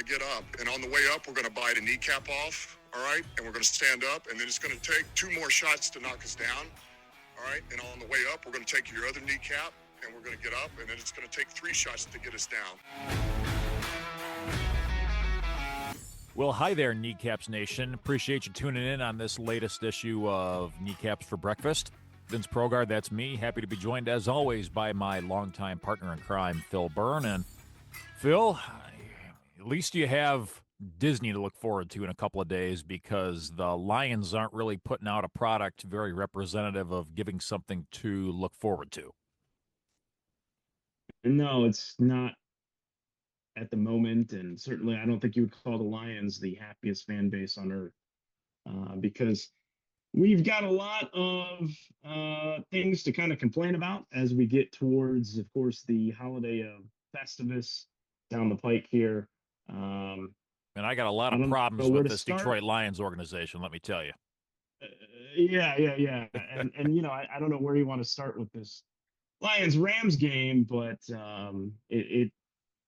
get up. And on the way up, we're going to bite a kneecap off, all right? And we're going to stand up, and then it's going to take 2 more shots to knock us down, all right? And on the way up, we're going to take your other kneecap, and we're going to get up, and then it's going to take 3 shots to get us down. Well, hi there, Kneecaps Nation. Appreciate you tuning in on this latest issue of Kneecaps for Breakfast. Vince Progard, that's me. Happy to be joined, as always, by my longtime partner in crime, Phil Byrne. And Phil, at least you have Disney to look forward to in a couple of days, because the Lions aren't really putting out a product very representative of giving something to look forward to. No, it's not at the moment, and certainly I don't think you would call the Lions the happiest fan base on earth, because we've got a lot of things to kind of complain about as we get towards, of course, the holiday of Festivus down the pike here. And I got a lot of problems with this Detroit Lions organization, let me tell you. Yeah. And you know, I don't know where you want to start with this Lions-Rams game, but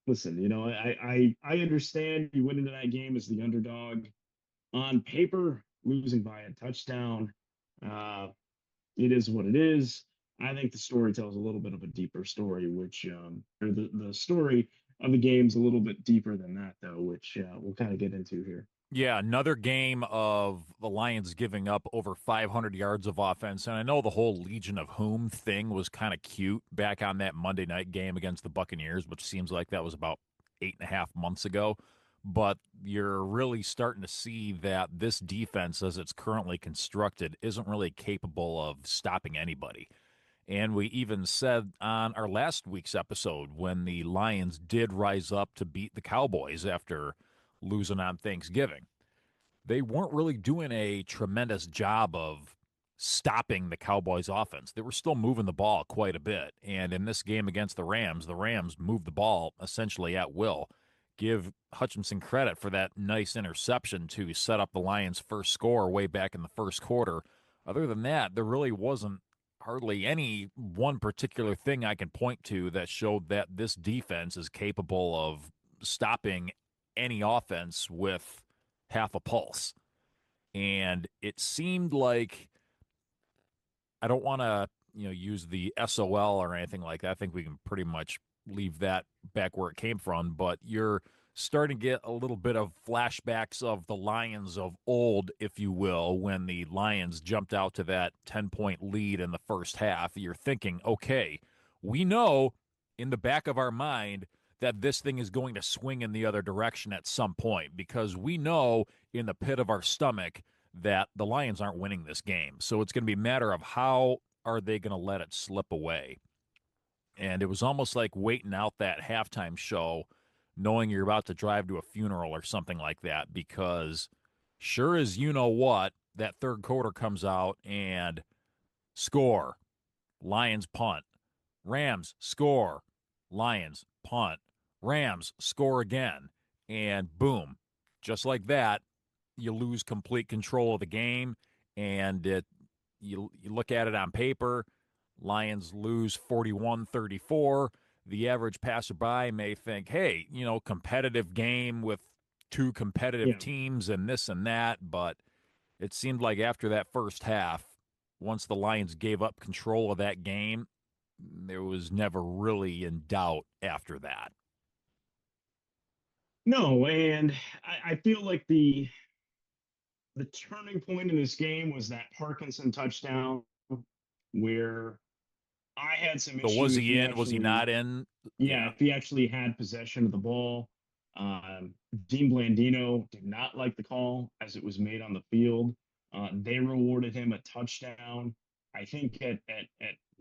listen, you know, I understand you went into that game as the underdog. On paper, losing by a touchdown, it is what it is. I think the story tells a little bit of a deeper story, which, or the story of the game's a little bit deeper than that, though, which we'll kind of get into here. Yeah, another game of the Lions giving up over 500 yards of offense. And I know the whole Legion of Whom thing was kind of cute back on that Monday night game against the Buccaneers, which seems like that was about 8.5 months ago. But you're really starting to see that this defense, as it's currently constructed, isn't really capable of stopping anybody. And we even said on our last week's episode, when the Lions did rise up to beat the Cowboys after losing on Thanksgiving, they weren't really doing a tremendous job of stopping the Cowboys offense. They were still moving the ball quite a bit. And in this game against the Rams moved the ball essentially at will. Give Hutchinson credit for that nice interception to set up the Lions' first score way back in the first quarter. Other than that, there really wasn't hardly any one particular thing I can point to that showed that this defense is capable of stopping any offense with half a pulse. And it seemed like, I don't want to, use the SOL or anything like that. I think we can pretty much leave that back where it came from, but you're starting to get a little bit of flashbacks of the Lions of old, if you will, when the Lions jumped out to that 10-point lead in the first half. You're thinking, okay, we know in the back of our mind that this thing is going to swing in the other direction at some point, because we know in the pit of our stomach that the Lions aren't winning this game. So it's going to be a matter of how are they going to let it slip away. And it was almost like waiting out that halftime show, knowing you're about to drive to a funeral or something like that, because sure as you know what, that third quarter comes out and score, Lions punt, Rams score, Lions punt, Rams score again, and boom, just like that, you lose complete control of the game, and you look at it on paper, Lions lose 41-34. The average passerby may think, hey, competitive game with 2 competitive teams and this and that, but it seemed like after that first half, once the Lions gave up control of that game, there was never really in doubt after that. No, and I feel like the turning point in this game was that Parkinson touchdown, where I had some issues. So was he in? Was he not in? Yeah, if he actually had possession of the ball. Dean Blandino did not like the call as it was made on the field. They rewarded him a touchdown. I think at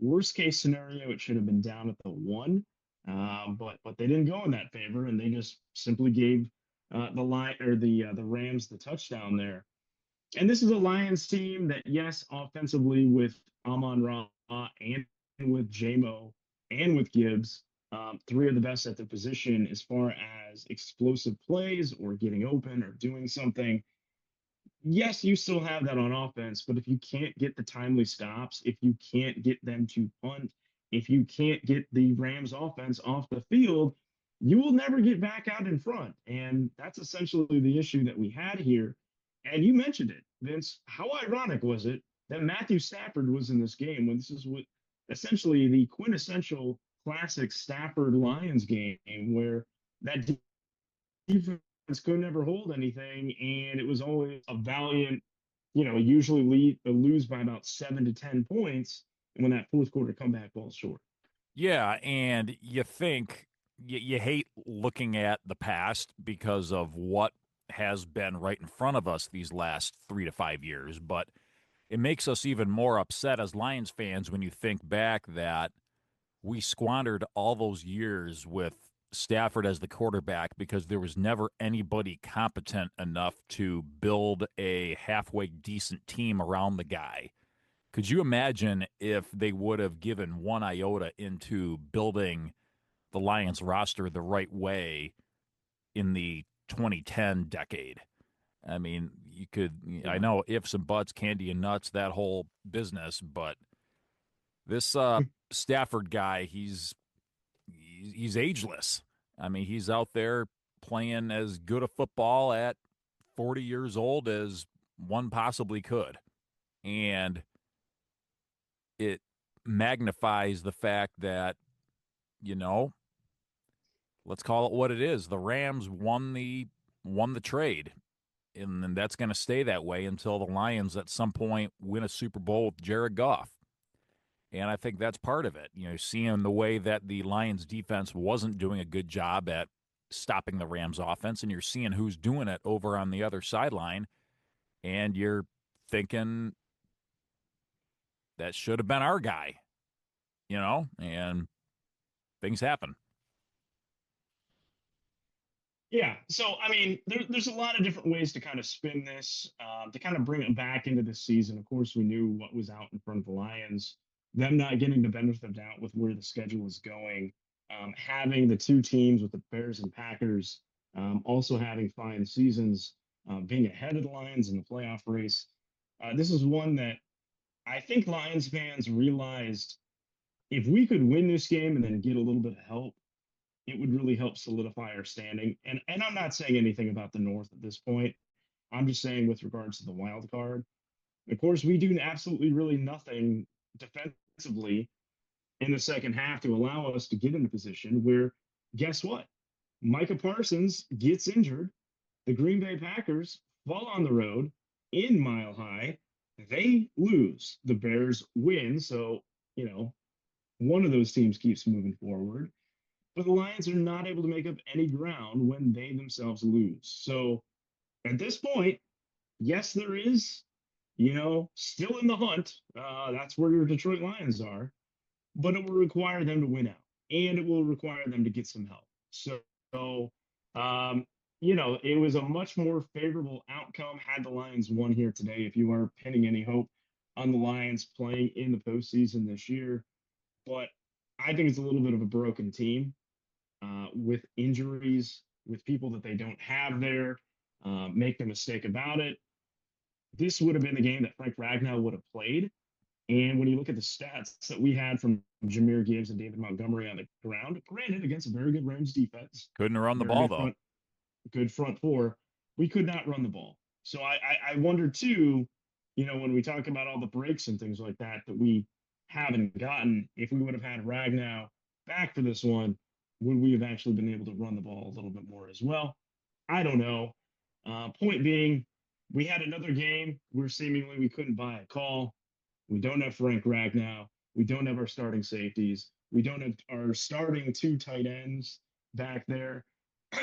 worst case scenario, it should have been down at the 1. But they didn't go in that favor, and they just simply gave the Rams the touchdown there. And this is a Lions team that, yes, offensively with Amon-Ra and with J-Mo and with Gibbs, 3 of the best at the position as far as explosive plays or getting open or doing something. Yes, you still have that on offense, but if you can't get the timely stops, if you can't get them to punt, if you can't get the Rams offense off the field, you will never get back out in front. And that's essentially the issue that we had here. And you mentioned it, Vince. How ironic was it that Matthew Stafford was in this game when this is what essentially the quintessential classic Stafford Lions game where that defense could never hold anything, and it was always a valiant, usually lose by about 7 to 10 points when that fourth quarter comeback falls short. Yeah, and you think you hate looking at the past because of what has been right in front of us these last 3 to 5 years, but it makes us even more upset as Lions fans when you think back that we squandered all those years with Stafford as the quarterback because there was never anybody competent enough to build a halfway decent team around the guy. Could you imagine if they would have given one iota into building the Lions roster the right way in the 2010 decade? I mean, you could, I Yeah. know ifs and buts, candy and nuts, that whole business, but this Stafford guy, he's ageless. I mean, he's out there playing as good a football at 40 years old as one possibly could. And it magnifies the fact that, you know, let's call it what it is. The Rams won the trade. And that's going to stay that way until the Lions at some point win a Super Bowl with Jared Goff. And I think that's part of it. Seeing the way that the Lions defense wasn't doing a good job at stopping the Rams offense, and you're seeing who's doing it over on the other sideline, and you're thinking that should have been our guy, and things happen. Yeah. So, I mean, there's a lot of different ways to kind of spin this, to kind of bring it back into this season. Of course, we knew what was out in front of the Lions, them not getting the benefit of doubt with where the schedule was going, having the two teams with the Bears and Packers also having fine seasons, being ahead of the Lions in the playoff race. This is one that I think Lions fans realized if we could win this game and then get a little bit of help, it would really help solidify our standing. And I'm not saying anything about the North at this point. I'm just saying with regards to the wild card. Of course, we do absolutely really nothing defensively in the second half to allow us to get in a position where, guess what? Micah Parsons gets injured. The Green Bay Packers fall on the road in Mile High. They lose. The Bears win. So, one of those teams keeps moving forward. But the Lions are not able to make up any ground when they themselves lose. So at this point, yes, there is, still in the hunt. That's where your Detroit Lions are, but it will require them to win out, and it will require them to get some help. So, um, it was a much more favorable outcome had the Lions won here today. If you are pinning any hope on the Lions playing in the postseason this year, but I think it's a little bit of a broken team with injuries, with people that they don't have there, make the mistake about it. This would have been the game that Frank Ragnow would have played. And when you look at the stats that we had from Jameer Gibbs and David Montgomery on the ground, granted against a very good Rams defense, Couldn't run the very ball, though. good front four, we could not run the ball. So I wonder too, when we talk about all the breaks and things like that that we haven't gotten, if we would have had Ragnow back for this one, would we have actually been able to run the ball a little bit more as well? I don't know. Point being, we had another game where seemingly we couldn't buy a call. We don't have Frank Ragnow. We don't have our starting safeties. We don't have our starting two tight ends back there.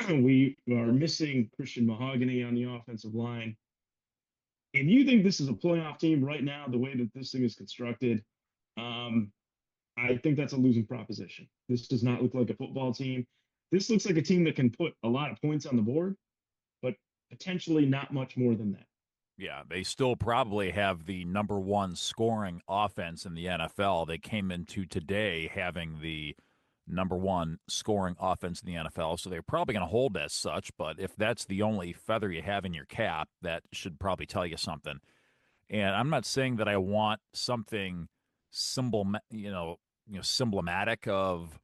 We are missing Christian Mahogany on the offensive line. If you think this is a playoff team right now, the way that this thing is constructed, I think that's a losing proposition. This does not look like a football team. This looks like a team that can put a lot of points on the board, but potentially not much more than that. Yeah, they still probably have the number one scoring offense in the NFL. They came into today having the number one scoring offense in the NFL, so they're probably going to hold as such. But if that's the only feather you have in your cap, that should probably tell you something. And I'm not saying that I want something symbol, symbolic of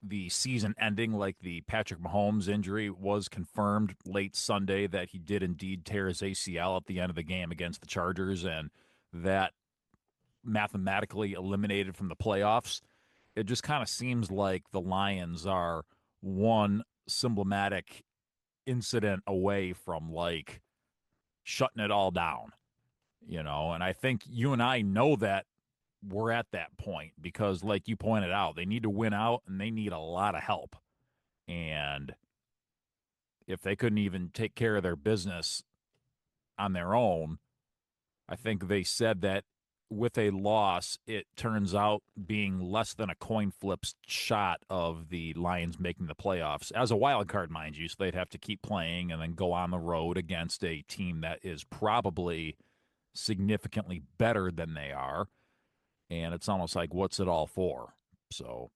the season ending, like the Patrick Mahomes injury was confirmed late Sunday that he did indeed tear his ACL at the end of the game against the Chargers, and that mathematically eliminated from the playoffs. It just kind of seems like the Lions are one symptomatic incident away from like shutting it all down, and I think you and I know that we're at that point because, like you pointed out, they need to win out and they need a lot of help. And if they couldn't even take care of their business on their own, I think they said that with a loss, it turns out being less than a coin flip shot of the Lions making the playoffs as a wild card, mind you. So they'd have to keep playing and then go on the road against a team that is probably significantly better than they are. And it's almost like, what's it all for? So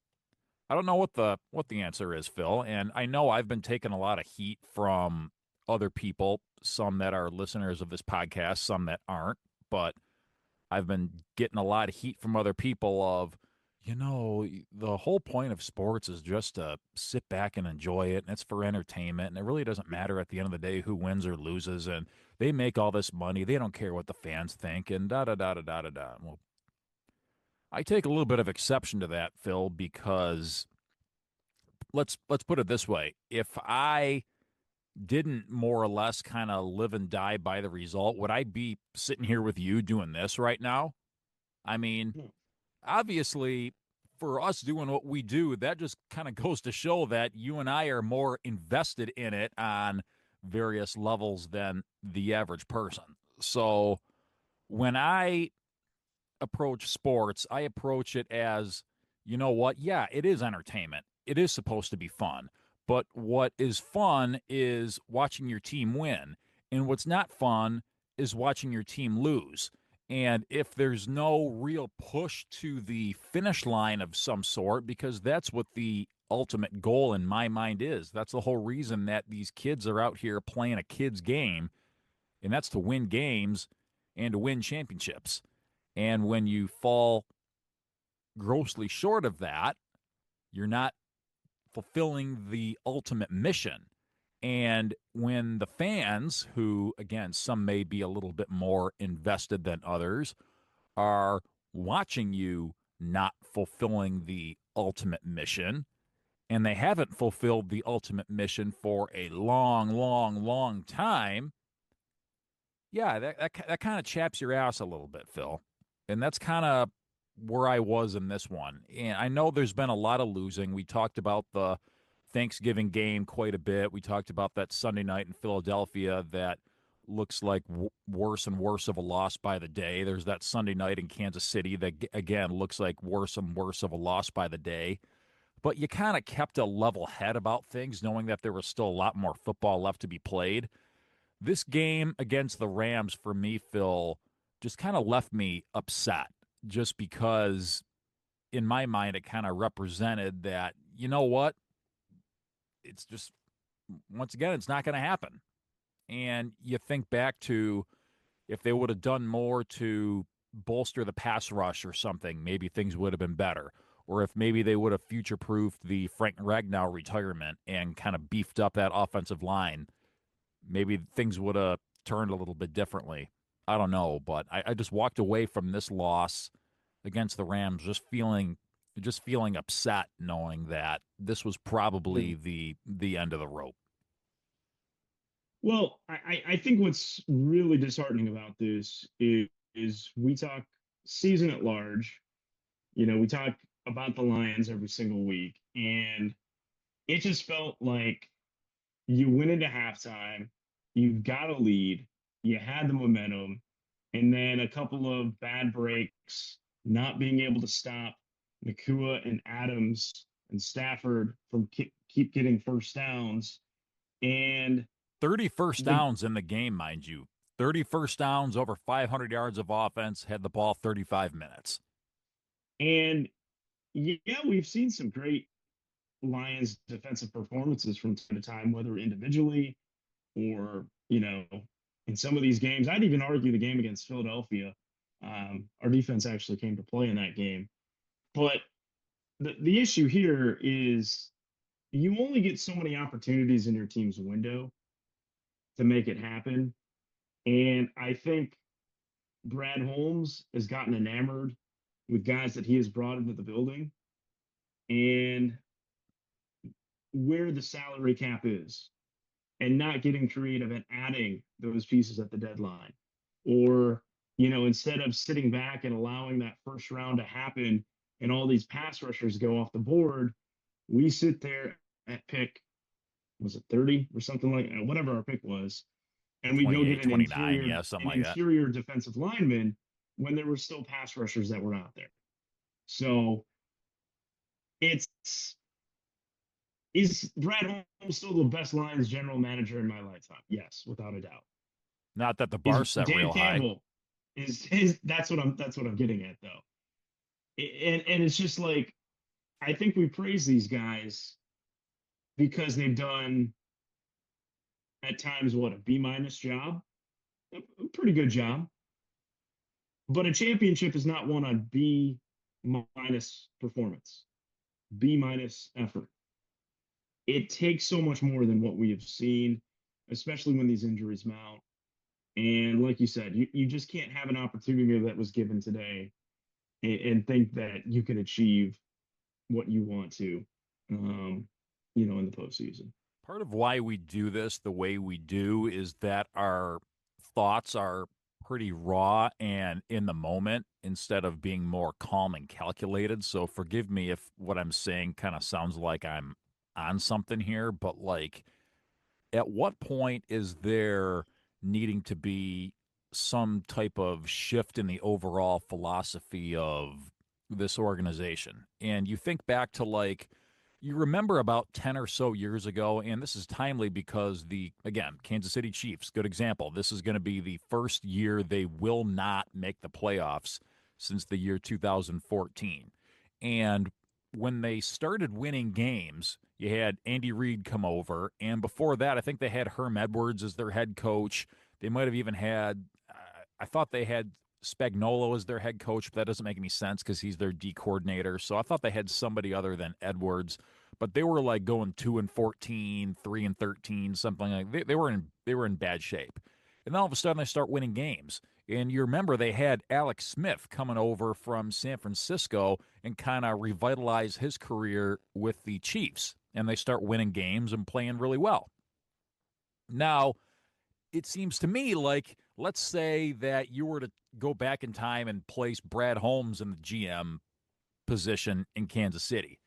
I don't know what the answer is, Phil. And I know I've been taking a lot of heat from other people, some that are listeners of this podcast, some that aren't, but I've been getting a lot of heat from other people of, the whole point of sports is just to sit back and enjoy it, and it's for entertainment, and it really doesn't matter at the end of the day who wins or loses, and they make all this money. They don't care what the fans think, and da da da da da da da. Well, I take a little bit of exception to that, Phil, because let's put it this way. If I didn't more or less kind of live and die by the result, would I be sitting here with you doing this right now? I mean, obviously, for us doing what we do, that just kind of goes to show that you and I are more invested in it on various levels than the average person. So when I approach sports, I approach it as, you know what? Yeah, it is entertainment. It is supposed to be fun. But what is fun is watching your team win. And what's not fun is watching your team lose. And if there's no real push to the finish line of some sort, because that's what the ultimate goal in my mind is. That's the whole reason that these kids are out here playing a kid's game, and that's to win games and to win championships. And when you fall grossly short of that, you're not fulfilling the ultimate mission. And when the fans, who, again, some may be a little bit more invested than others, are watching you not fulfilling the ultimate mission, and they haven't fulfilled the ultimate mission for a long, long, long time, yeah, that kind of chaps your ass a little bit, Phil. And that's kind of where I was in this one. And I know there's been a lot of losing. We talked about the Thanksgiving game quite a bit. We talked about that Sunday night in Philadelphia that looks like worse and worse of a loss by the day. There's that Sunday night in Kansas City that, again, looks like worse and worse of a loss by the day. But you kind of kept a level head about things, knowing that there was still a lot more football left to be played. This game against the Rams, for me, Phil, just kind of left me upset just because in my mind it kind of represented that, you know what? It's just, once again, it's not going to happen. And you think back to if they would have done more to bolster the pass rush or something, maybe things would have been better. Or if maybe they would have future-proofed the Frank Ragnow retirement and kind of beefed up that offensive line, maybe things would have turned a little bit differently. I don't know, but I just walked away from this loss against the Rams just feeling upset, knowing that this was probably the end of the rope. Well, I think what's really disheartening about this is we talk season at large. We talk about the Lions every single week, and it just felt like you went into halftime, you've got a lead, you had the momentum, and then a couple of bad breaks, not being able to stop Nakua and Adams and Stafford from keep getting first downs. And 30 first downs in the game, mind you. 30 first downs, over 500 yards of offense, had the ball 35 minutes. And yeah, we've seen some great Lions defensive performances from time to time, whether individually or, in some of these games. I'd even argue the game against Philadelphia. Our defense actually came to play in that game. But the issue here is you only get so many opportunities in your team's window to make it happen. And I think Brad Holmes has gotten enamored with guys that he has brought into the building and where the salary cap is, and not getting creative and adding those pieces at the deadline. Or, instead of sitting back and allowing that first round to happen and all these pass rushers go off the board, we sit there at pick, was it 30 or something like that, whatever our pick was, and we go 28, get an 29, interior yeah, something an like that. interior defensive lineman when there were still pass rushers that were out there. So it's is Brad Holmes still the best Lions general manager in my lifetime? Yes, without a doubt. Not that the Is bar set Dan real high. Campbell is that's what I'm getting at though. And it's just like I think we praise these guys because they've done at times what, a B- job, a pretty good job. But a championship is not won on B- performance, B- effort. It takes so much more than what we have seen, especially when these injuries mount. And like you said, you just can't have an opportunity that was given today and think that you can achieve what you want to, in the postseason. Part of why we do this the way we do is that our thoughts are pretty raw and in the moment instead of being more calm and calculated. So forgive me if what I'm saying kind of sounds like I'm on something here, but like, at what point is there needing to be some type of shift in the overall philosophy of this organization? And you think back to like, you remember about 10 or so years ago, and this is timely because again, Kansas City Chiefs, good example. This is going to be the first year they will not make the playoffs since the year 2014. And when they started winning games, you had Andy Reid come over, and before that, I think they had Herm Edwards as their head coach. They might have even had, I thought they had Spagnuolo as their head coach, but that doesn't make any sense because he's their D coordinator. So I thought they had somebody other than Edwards, but they were like going 2-14, 3-13, something like they were in bad shape. And then all of a sudden they start winning games. And you remember they had Alex Smith coming over from San Francisco and kind of revitalize his career with the Chiefs. And they start winning games and playing really well. Now, it seems to me like, let's say that you were to go back in time and place Brad Holmes in the GM position in Kansas City.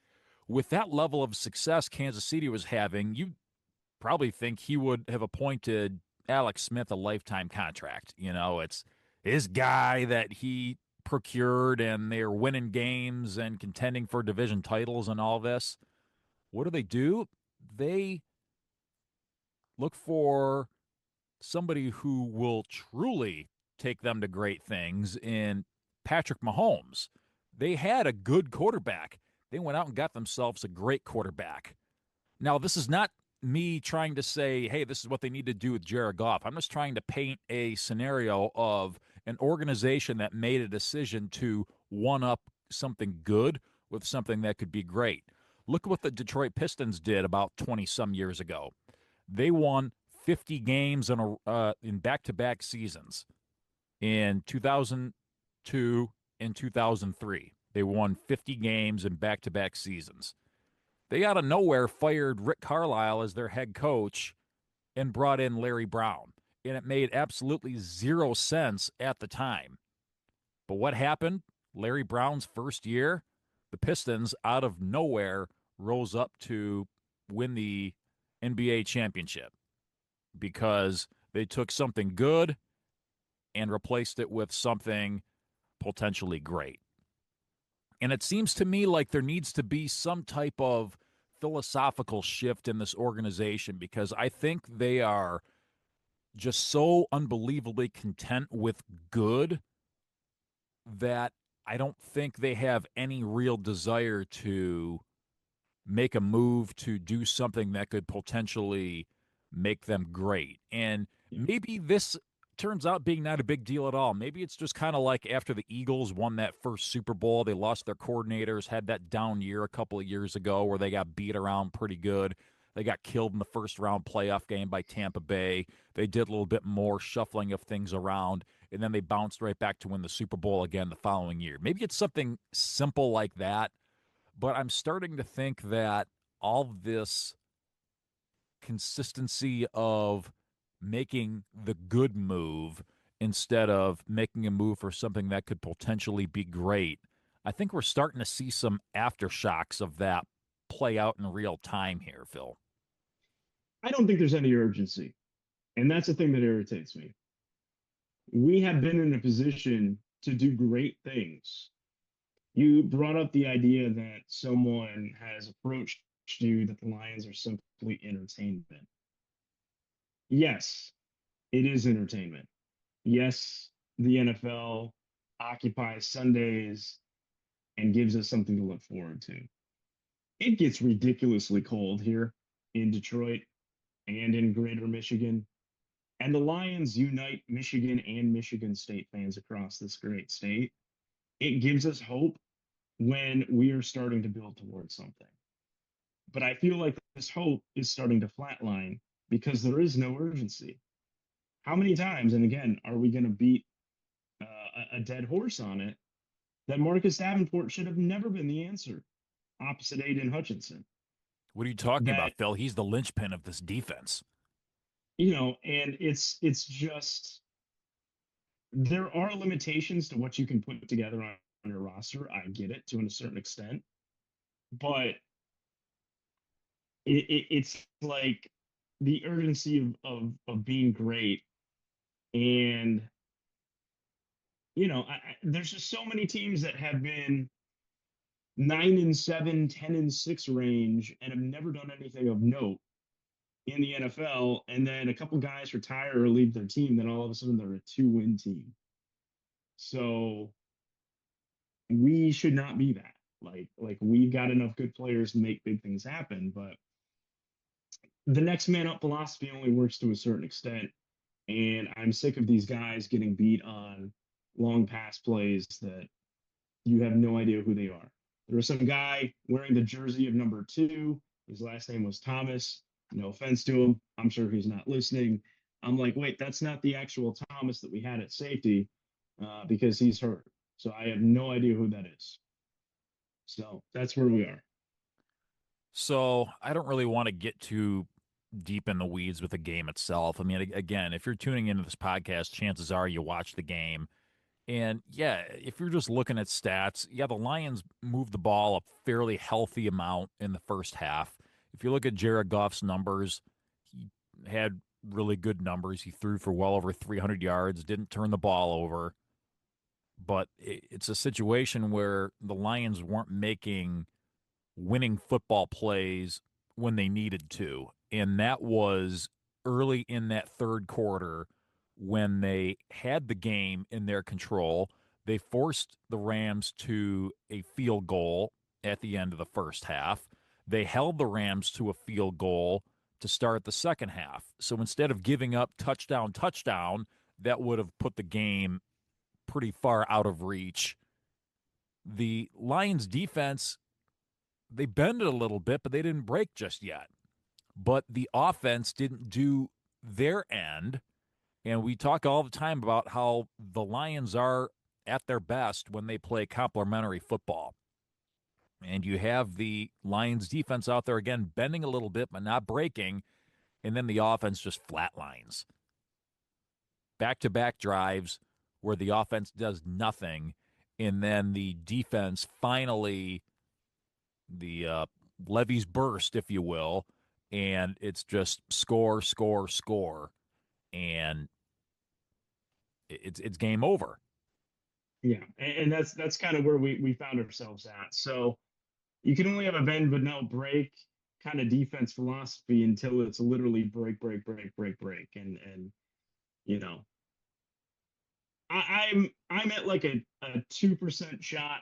With that level of success Kansas City was having, you probably think he would have appointed Alex Smith a lifetime contract. It's his guy that he procured, and they're winning games and contending for division titles and all this. What do? They look for somebody who will truly take them to great things in Patrick Mahomes. They had a good quarterback. They went out and got themselves a great quarterback. Now, this is not me trying to say, hey, this is what they need to do with Jared Goff. I'm just trying to paint a scenario of an organization that made a decision to one up something good with something that could be great. Look what the Detroit Pistons did about 20 some years ago. They won 50 games in back-to-back seasons. In 2002 and 2003, they won 50 games in back-to-back seasons. They out of nowhere fired Rick Carlisle as their head coach and brought in Larry Brown. And it made absolutely zero sense at the time. But what happened? Larry Brown's first year, the Pistons out of nowhere rose up to win the NBA championship because they took something good and replaced it with something potentially great. And it seems to me like there needs to be some type of philosophical shift in this organization because I think they are just so unbelievably content with good that I don't think they have any real desire to make a move to do something that could potentially make them great. And Yeah. maybe this turns out being not a big deal at all. Maybe it's just kind of like after the Eagles won that first Super Bowl, they lost their coordinators, had that down year a couple of years ago where they got beat around pretty good. They got killed in the first round playoff game by Tampa Bay. They did a little bit more shuffling of things around, and then they bounced right back to win the Super Bowl again the following year. Maybe it's something simple like that, but I'm starting to think that all this consistency of making the good move instead of making a move for something that could potentially be great. I think we're starting to see some aftershocks of that play out in real time here, Phil. I don't think there's any urgency. And that's the thing that irritates me. We have been in a position to do great things. You brought up the idea that someone has approached you that the Lions are simply entertainment. Yes, it is entertainment. Yes, the NFL occupies Sundays and gives us something to look forward to. It gets ridiculously cold here in Detroit and in greater Michigan. And the Lions unite Michigan and Michigan State fans across this great state. It gives us hope when we are starting to build towards something. But I feel like this hope is starting to flatline because there is no urgency. How many times, and again, are we going to beat a dead horse on it, that Marcus Davenport should have never been the answer opposite Aiden Hutchinson? What are you talking That, about, Phil? He's the linchpin of this defense. and it's just there are limitations to what you can put together on your roster. I get it to a certain extent, but it's like the urgency of being great. And there's just so many teams that have been 9-7, 10-6 range and have never done anything of note in the NFL. And then a couple guys retire or leave their team, then all of a sudden they're a 2-win team. So we should not be that. Like we've got enough good players to make big things happen, but the next man up philosophy only works to a certain extent. And I'm sick of these guys getting beat on long pass plays that you have no idea who they are. There was some guy wearing the jersey of number 2. His last name was Thomas. No offense to him. I'm sure he's not listening. I'm like, wait, that's not the actual Thomas that we had at safety because he's hurt. So I have no idea who that is. So that's where we are. So I don't really want to get too deep in the weeds with the game itself. I mean, again, if you're tuning into this podcast, chances are you watch the game. And yeah, if you're just looking at stats, yeah, the Lions moved the ball a fairly healthy amount in the first half. If you look at Jared Goff's numbers, he had really good numbers. He threw for well over 300 yards, didn't turn the ball over. But it's a situation where the Lions weren't making winning football plays when they needed to. And that was early in that third quarter when they had the game in their control. They forced the Rams to a field goal at the end of the first half. They held the Rams to a field goal to start the second half. So instead of giving up touchdown, that would have put the game pretty far out of reach. The Lions defense, they bended a little bit, but they didn't break just yet. But the offense didn't do their end. And we talk all the time about how the Lions are at their best when they play complementary football. And you have the Lions defense out there again, bending a little bit, but not breaking. And then the offense just flatlines. Back-to-back drives where the offense does nothing. And then the defense finally, the levees burst, if you will, and it's just score, score, score, and it's game over. Yeah, and that's kind of where we found ourselves at. So you can only have a bend but no break kind of defense philosophy until it's literally break, break, break, break, break, and you know I'm at like a 2% shot.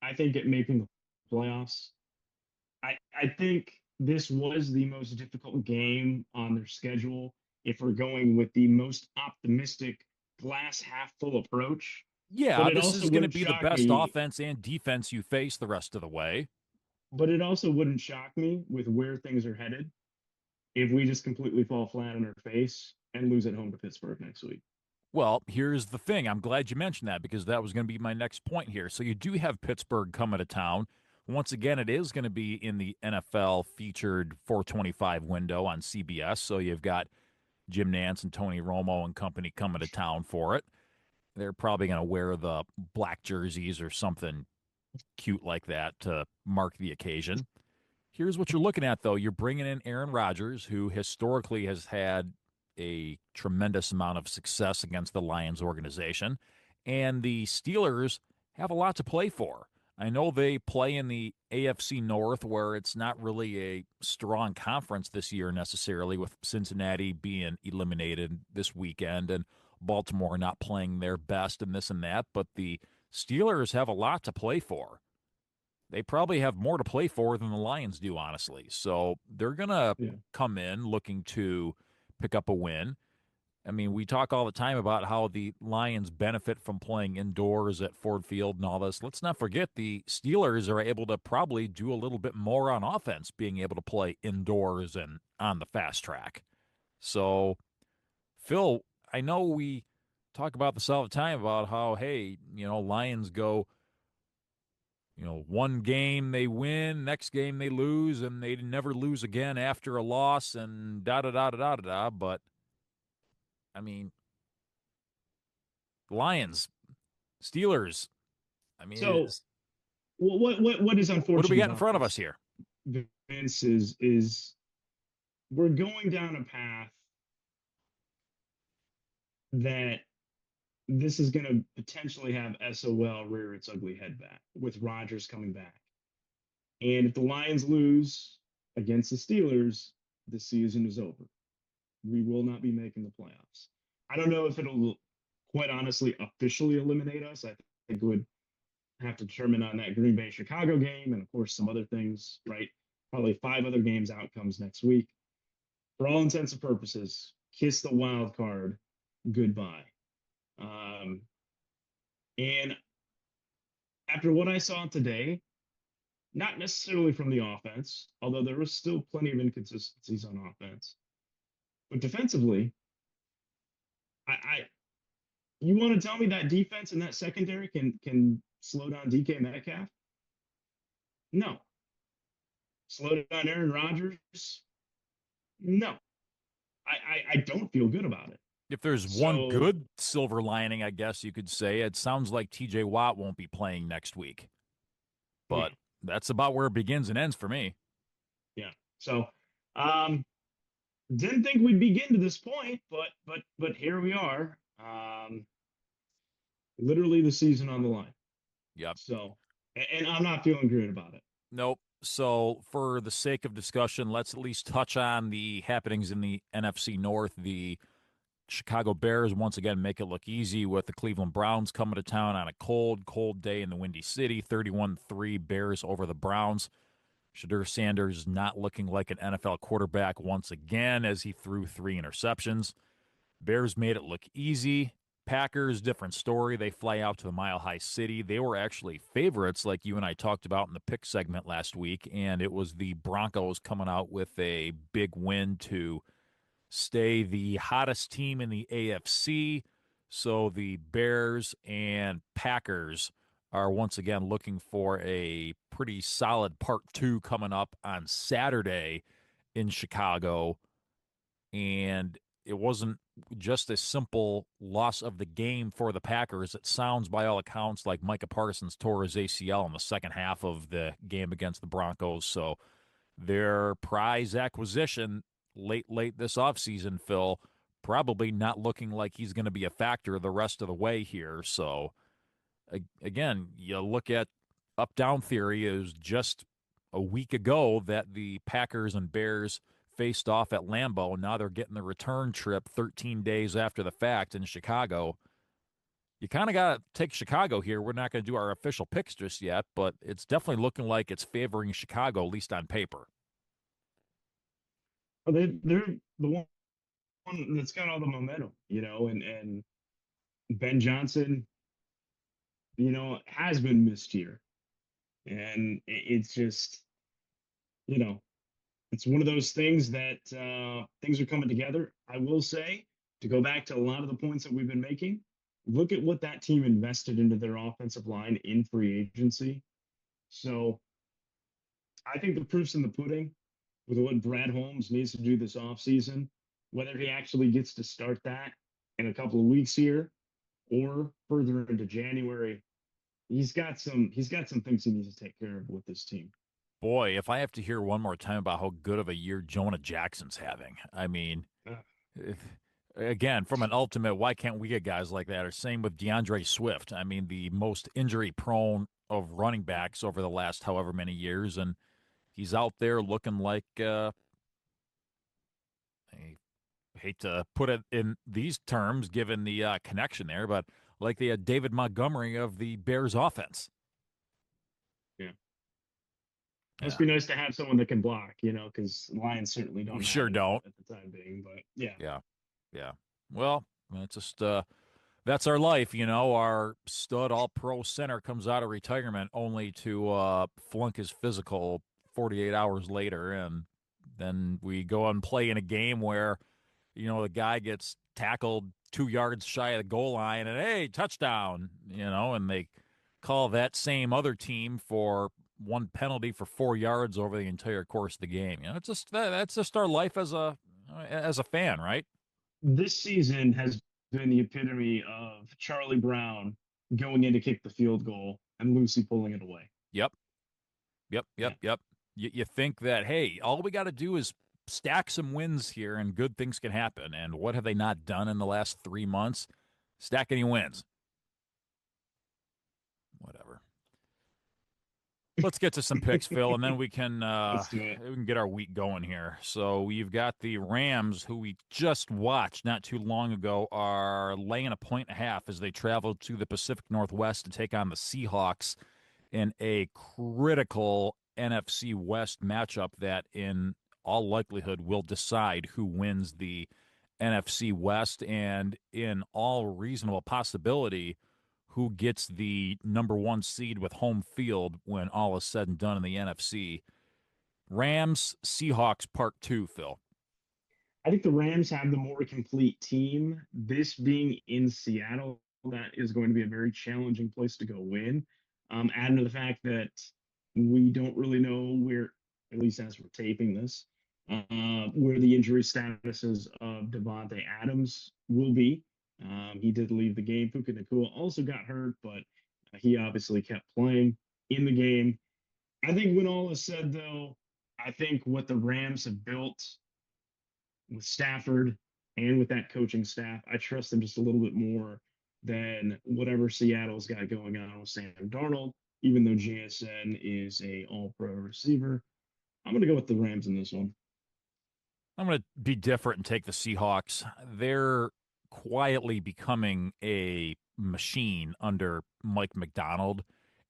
I think at making the playoffs. I think this was the most difficult game on their schedule if we're going with the most optimistic glass half full approach. But Yeah, it this also is going to wouldn't be the shock best me. offense and defense you face the rest of the way. But it also wouldn't shock me with where things are headed if we just completely fall flat on our face and lose at home to Pittsburgh next week. Well, here's the thing. I'm glad you mentioned that because that was going to be my next point here. So you do have Pittsburgh coming to town. Once again, it is going to be in the NFL featured 425 window on CBS. So you've got Jim Nance and Tony Romo and company coming to town for it. They're probably going to wear the black jerseys or something cute like that to mark the occasion. Here's what you're looking at, though. You're bringing in Aaron Rodgers, who historically has had a tremendous amount of success against the Lions organization. And the Steelers have a lot to play for. I know they play in the AFC North, where it's not really a strong conference this year necessarily, with Cincinnati being eliminated this weekend and Baltimore not playing their best and this and that. But the Steelers have a lot to play for. They probably have more to play for than the Lions do, honestly. So they're going to Yeah. come in looking to pick up a win. I mean, we talk all the time about how the Lions benefit from playing indoors at Ford Field and all this. Let's not forget the Steelers are able to probably do a little bit more on offense, being able to play indoors and on the fast track. So, Phil, I know we talk about this all the time about how, hey, Lions go one game they win, next game they lose, and they never lose again after a loss, and da da da da da da. But I mean, Lions, Steelers. I mean, So what is what do we unfortunate got in about front of us this, here? Vince, is we're going down a path that this is going to potentially have SOL rear its ugly head back with Rodgers coming back. And if the Lions lose against the Steelers, the season is over. We will not be making the playoffs. I don't know if it'll, quite honestly, officially eliminate us. I think it would have to determine on that Green Bay Chicago game and, of course, some other things, right? Probably 5 other games outcomes next week. For all intents and purposes, kiss the wild card goodbye. And after what I saw today, not necessarily from the offense, although there was still plenty of inconsistencies on offense, but defensively, I you want to tell me that defense and that secondary can slow down DK Metcalf? No. Slow down Aaron Rodgers? No. I don't feel good about it. If there's one So good silver lining, I guess you could say, it sounds like TJ Watt won't be playing next week. yeah, But that's about where it begins and ends for me. yeah. So didn't think we'd be getting to this point, but here we are. Literally the season on the line. Yep. So and I'm not feeling great about it. Nope. So, for the sake of discussion, let's at least touch on the happenings in the NFC North. The Chicago Bears once again make it look easy with the Cleveland Browns coming to town on a cold, cold day in the Windy City. 31-3 Bears over the Browns. Shadur Sanders not looking like an NFL quarterback once again as he threw 3 interceptions. Bears made it look easy. Packers, different story. They fly out to the Mile High City. They were actually favorites, like you and I talked about in the pick segment last week, and it was the Broncos coming out with a big win to stay the hottest team in the AFC. So the Bears and Packers are once again looking for a pretty solid part 2 coming up on Saturday in Chicago. And it wasn't just a simple loss of the game for the Packers. It sounds, by all accounts, like Micah Parsons tore his ACL in the second half of the game against the Broncos. So their prize acquisition late this offseason, Phil, probably not looking like he's going to be a factor the rest of the way here. So, again, you look at up-down theory is just a week ago that the Packers and Bears faced off at Lambeau. Now they're getting the return trip 13 days after the fact in Chicago. You kind of got to take Chicago here. We're not going to do our official picks just yet, but it's definitely looking like it's favoring Chicago, at least on paper. They're the one one that's got all the momentum, and Ben Johnson, has been missed here. And it's just, you know, it's one of those things that things are coming together. I will say, to go back to a lot of the points that we've been making, look at what that team invested into their offensive line in free agency. So I think the proof's in the pudding with what Brad Holmes needs to do this offseason, whether he actually gets to start that in a couple of weeks here or further into January. He's got some things he needs to take care of with this team. Boy, if I have to hear one more time about how good of a year Jonah Jackson's having, I mean, Uh, if, again, from an ultimate, why can't we get guys like that? Or same with DeAndre Swift. I mean, the most injury prone of running backs over the last however many years, and he's out there looking like I hate to put it in these terms, given the connection there, but like the David Montgomery of the Bears offense. yeah. Must Yeah, be nice to have someone that can block, because Lions certainly we don't have sure it don't. at the time being. But yeah, Yeah, yeah. Well, it's just that's our life, Our stud all pro center comes out of retirement only to flunk his physical 48 hours later. And then we go and play in a game where, the guy gets tackled 2 yards shy of the goal line and, hey, touchdown, and they call that same other team for one penalty for 4 yards over the entire course of the game. It's just that's just our life as a fan, right? this season has been the epitome of Charlie Brown going in to kick the field goal and Lucy pulling it away. Yep. Yep, Yeah. yep, yep. You think that, hey, all we got to do is stack some wins here and good things can happen. And what have they not done in the last 3 months? Stack any wins. Whatever. Let's get to some picks, Phil, and then Let's do it. we can get our week going here. So we've got the Rams, who we just watched not too long ago, are laying a point and a half as they travel to the Pacific Northwest to take on the Seahawks in a critical NFC West matchup that, in all likelihood, will decide who wins the NFC West and, in all reasonable possibility, who gets the number one seed with home field when all is said and done in the NFC. Rams, Seahawks, part two, Phil. I think the Rams have the more complete team. This being in Seattle, that is going to be a very challenging place to go win. Adding to the fact that we don't really know where, at least as we're taping this, where the injury statuses of Devontae Adams will be. He did leave the game. Puka Nakua also got hurt, but he obviously kept playing in the game. I think when all is said, though, I think what the Rams have built with Stafford and with that coaching staff, I trust them just a little bit more than whatever Seattle's got going on with Sam Darnold. Even though JSN is a All-Pro receiver, I'm going to go with the Rams in this one. I'm going to be different and take the Seahawks. They're quietly becoming a machine under Mike McDonald.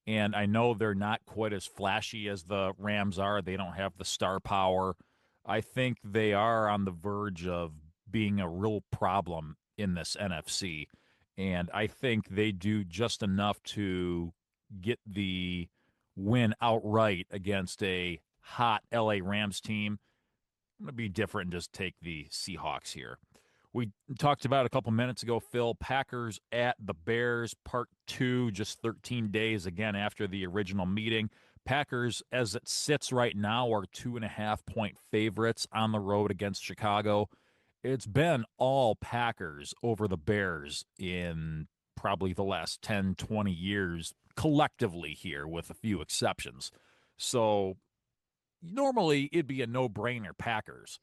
And I know they're not quite as flashy as the Rams are. They don't have the star power. I think they are on the verge of being a real problem in this NFC. And I think they do just enough to get the win outright against a hot LA Rams team. I'm going to be different and just take the Seahawks here. We talked about a couple minutes ago, Phil, Packers at the Bears, part two, just 13 days again after the original meeting. Packers, as it sits right now, are 2.5-point favorites on the road against Chicago. It's been all Packers over the Bears in probably the last 10, 20 years collectively here, with a few exceptions. So normally it'd be a no-brainer Packers.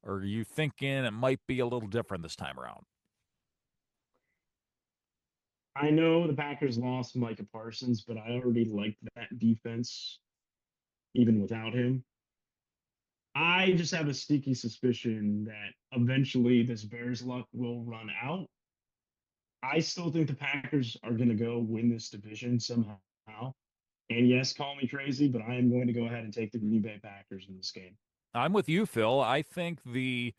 Or are you thinking it might be a little different this time around? I know the Packers lost Micah Parsons, but I already liked that defense even without him. I just have a sneaky suspicion that eventually this Bears luck will run out. I still think the Packers are going to go win this division somehow. And yes, call me crazy, but I am going to go ahead and take the Green Bay Packers in this game. I'm with you, Phil. I think the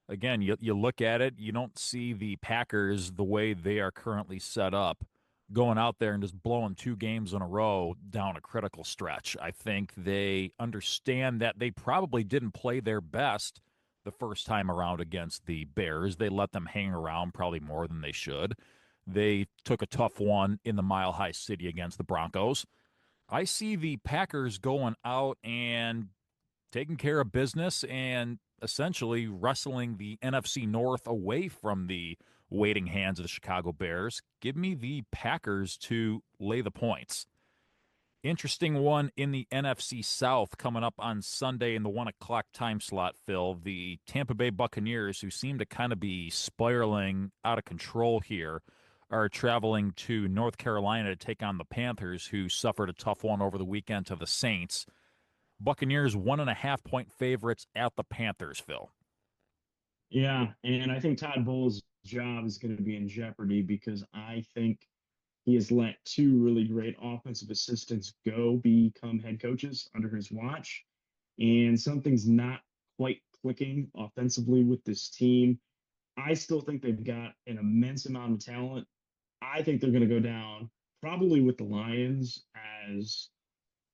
again, you look at it, you don't see the Packers the way they are currently set up going out there and just blowing 2 games in a row down a critical stretch. I think they understand that they probably didn't play their best the first time around against the Bears. They let them hang around probably more than they should. They took a tough one in the Mile High City against the Broncos. I see the Packers going out and taking care of business and essentially wrestling the NFC North away from the waiting hands of the Chicago Bears. Give me the Packers to lay the points. Interesting one in the NFC South coming up on Sunday in the 1 o'clock time slot, Phil. The Tampa Bay Buccaneers, who seem to kind of be spiraling out of control here, are traveling to North Carolina to take on the Panthers, who suffered a tough one over the weekend to the Saints. Buccaneers 1.5-point favorites at the Panthers, Phil. Yeah, and I think Todd Bowles' job is going to be in jeopardy because I think he has let 2 really great offensive assistants go become head coaches under his watch, and something's not quite clicking offensively with this team. I still think they've got an immense amount of talent. I think they're going to go down probably with the Lions as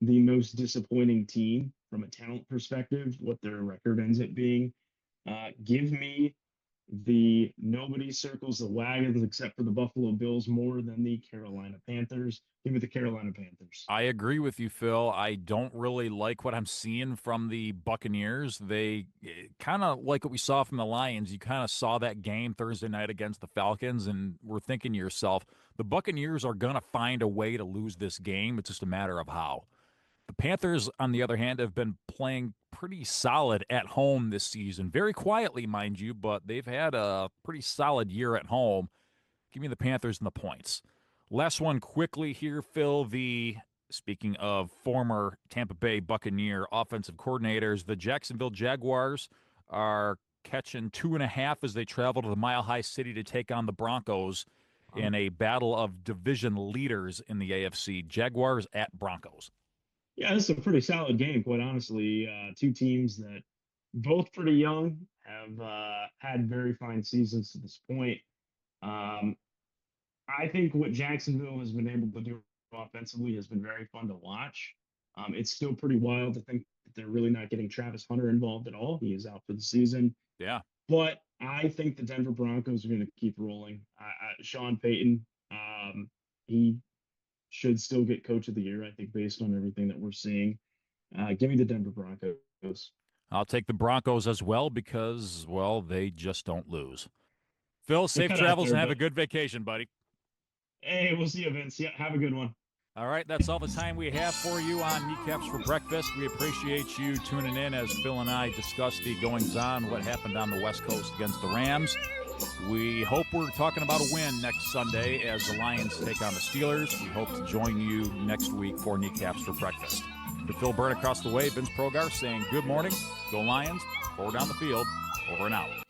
the most disappointing team from a talent perspective, what their record ends up being. Give me the nobody circles the wagons except for the Buffalo Bills more than the Carolina Panthers. Give me the Carolina Panthers. I agree with you, Phil. I don't really like what I'm seeing from the Buccaneers. They kind of like what we saw from the Lions. You kind of saw that game Thursday night against the Falcons, and we're thinking to yourself, the Buccaneers are going to find a way to lose this game. It's just a matter of how. The Panthers, on the other hand, have been playing pretty solid at home this season. Very quietly, mind you, but they've had a pretty solid year at home. Give me the Panthers and the points. Last one quickly here, Phil. Speaking of former Tampa Bay Buccaneer offensive coordinators, the Jacksonville Jaguars are catching 2.5 as they travel to the Mile High City to take on the Broncos in a battle of division leaders in the AFC. Jaguars at Broncos. Yeah, this is a pretty solid game, quite honestly. 2 teams that both pretty young have had very fine seasons to this point. I think what Jacksonville has been able to do offensively has been very fun to watch. It's still pretty wild to think that they're really not getting Travis Hunter involved at all. He is out for the season. Yeah. But I think the Denver Broncos are going to keep rolling. Sean Payton, he should still get Coach of the Year, I think, based on everything that we're seeing. Give me the Denver Broncos. I'll take the Broncos as well because, well, they just don't lose. Phil, safe cut out travels there, and have a but- good vacation, buddy. Hey, we'll see you, Vince. Yeah, have a good one. All right, that's all the time we have for you on Kneecaps for Breakfast. We appreciate you tuning in as Phil and I discuss the goings-on, what happened on the West Coast against the Rams. We hope we're talking about a win next Sunday as the Lions take on the Steelers. We hope to join you next week for Kneecaps for Breakfast. For Phil Byrne across the way, Vince Progar saying good morning, go Lions, forward down the field, over and out.